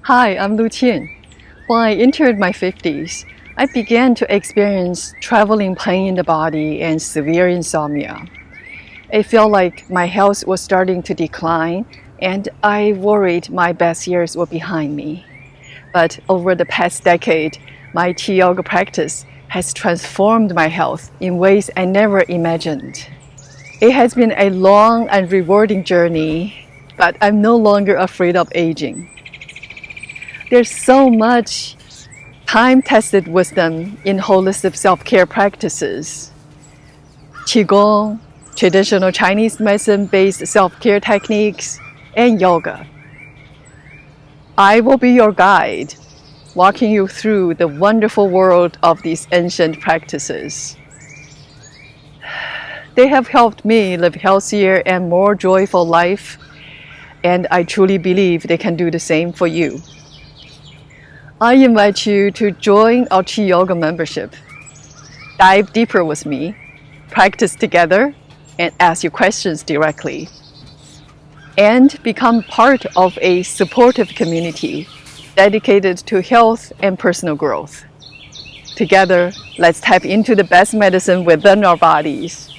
Hi, I'm LuChin. When I entered my 50s, I began to experience traveling pain in the body and severe insomnia. It felt like my health was starting to decline, and I worried my best years were behind me. But over the past decade, my QiYoga practice has transformed my health in ways I never imagined. It has been a long and rewarding journey, but I'm no longer afraid of aging. There's so much time-tested wisdom in holistic self-care practices. Qigong, traditional Chinese medicine-based self-care techniques, and yoga. I will be your guide, walking you through the wonderful world of these ancient practices. They have helped me live healthier and more joyful life, and I truly believe they can do the same for you. I invite you to join our QiYoga membership. Dive deeper with me, practice together, and ask your questions directly. And become part of a supportive community dedicated to health and personal growth. Together, let's tap into the best medicine within our bodies.